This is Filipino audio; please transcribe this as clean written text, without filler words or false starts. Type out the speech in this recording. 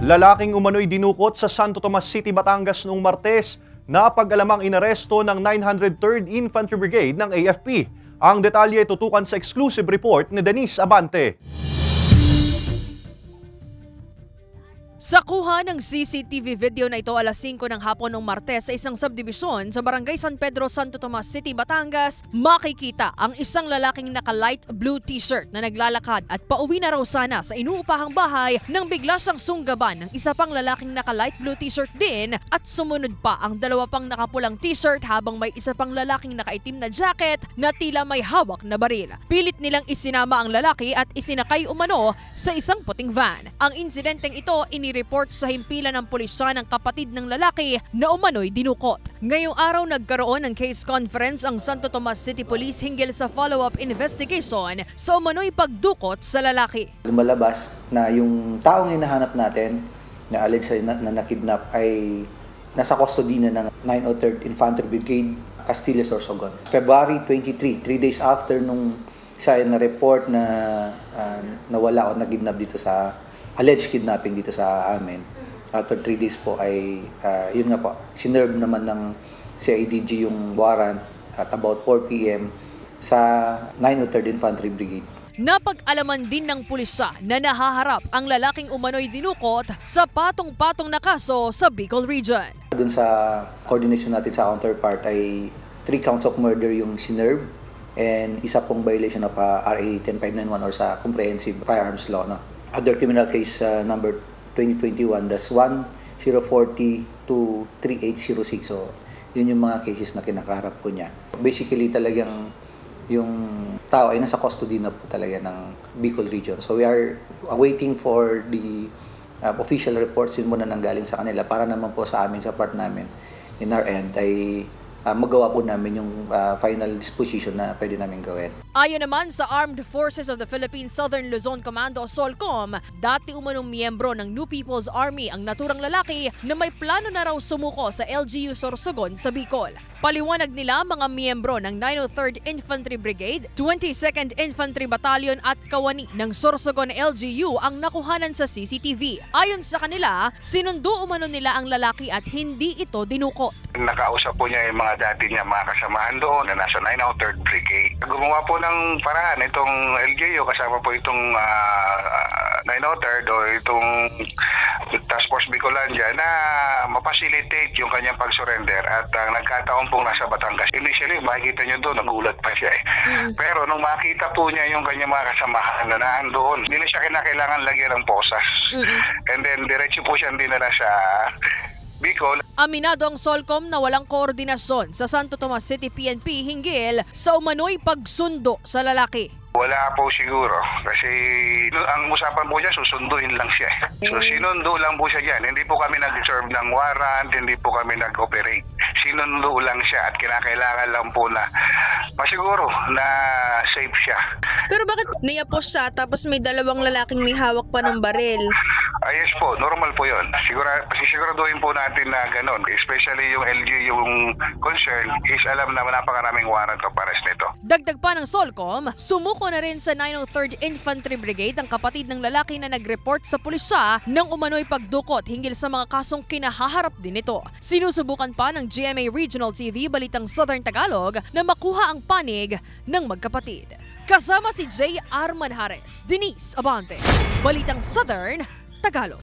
Lalaking umano'y dinukot sa Santo Tomas City, Batangas noong Martes na pag-alamang inaresto ng 903rd Infantry Brigade ng AFP. Ang detalye tutukan sa exclusive report ni Denise Abante. Sa kuha ng CCTV video na ito alas 5 ng hapon ng Martes sa isang subdivision sa Barangay San Pedro, Santo Tomas City, Batangas, makikita ang isang lalaking naka-light blue t-shirt na naglalakad at pauwi na raw sana sa inuupahang bahay nang bigla siyang sunggaban ng isa pang lalaking naka-light blue t-shirt din at sumunod pa ang dalawa pang nakapulang t-shirt habang may isa pang lalaking nakaitim na jacket na tila may hawak na baril. Pilit nilang isinama ang lalaki at isinakay umano sa isang puting van. Ang insidenteng ito report sa himpilan ng pulisya ng kapatid ng lalaki na umano'y dinukot. Ngayong araw nagkaroon ng case conference ang Santo Tomas City Police hinggil sa follow-up investigation sa umano'y pagdukot sa lalaki. Lumalabas na yung taong hinahanap natin na alleged na nakidnap ay nasa custody na ng 903rd Infantry Brigade, Castillo, Sorsogon. February 23, 3 days after nung siya na-report na nawala o nakidnap dito sa alleged kidnapping dito sa amin. After 3 days po ay, yun nga po, sinerve naman ng CIDG yung warrant at about 4 p.m. sa 903rd Infantry Brigade. Napag-alaman din ng pulisya na nahaharap ang lalaking umano'y dinukot sa patong-patong na kaso sa Bicol Region. Doon sa coordination natin sa counterpart ay 3 counts of murder yung sinerve and isa pong violation of RA 10591 or sa Comprehensive Firearms Law. No? Other criminal case number 2021, that's 1040 to 3806. So, yun yung mga cases na kinakaharap ko niya. Basically, talagang yung tao ay nasa custody na po talaga ng Bicol Region. So, we are waiting for the official reports yun muna nanggaling sa kanila para naman po sa amin, sa part namin, in our end, ay magawa po namin yung final disposition na pwede namin gawin. Ayon naman sa Armed Forces of the Philippine Southern Luzon Commando o SOLCOM, dati umanong miyembro ng New People's Army ang naturang lalaki na may plano na raw sumuko sa LGU Sorsogon sa Bicol. Paliwanag nila mga miyembro ng 903rd Infantry Brigade, 22nd Infantry Battalion at kawani ng Sorsogon LGU ang nakuhanan sa CCTV. Ayon sa kanila, sinundo umano nila ang lalaki at hindi ito dinukot. Nakausap po niya yung mga dati niya mga kasamahan doon na nasa 903rd Brigade. Gumawa po ng paraan itong LGU kasama po itong 903rd o itong Task Force Bicolandia na mapacilitate yung kanyang pag-surrender at nagkataon pong nasa Batangas. Initially, makikita nyo doon, nagulat pa siya eh. Pero nung makita po niya yung kanyang mga kasamahan na naan doon, hindi na siya kinakailangan lagyan ng posas. And then, diretso po siya dinala sa Bicol. Aminado ang SOLCOM na walang koordinasyon sa Santo Tomas City PNP hinggil sa umano'y pagsundo sa lalaki. Wala po siguro kasi ang usapan po niya susunduin lang siya. So sinundo lang po siya dyan. Hindi po kami nag-serve ng warrant, hindi po kami nag-operate. Sinundo lang siya at kinakailangan lang po na masiguro na safe siya. Pero bakit niyapos siya tapos may dalawang lalaking may hawak pa ng baril? Yes po, normal po yun. Siguraduhin po natin na ganun. Especially yung LG, yung concern is alam na napakaraming warrant of arrest nito. Dagdag pa ng SOLCOM, sumuko na rin sa 903rd Infantry Brigade ang kapatid ng lalaki na nag-report sa pulisya ng umano'y pagdukot hinggil sa mga kasong kinahaharap din ito. Sinusubukan pa ng GMA Regional TV Balitang Southern Tagalog na makuha ang panig ng magkapatid. Kasama si J. R. Manjares, Denise Abante, Balitang Southern Tagalog.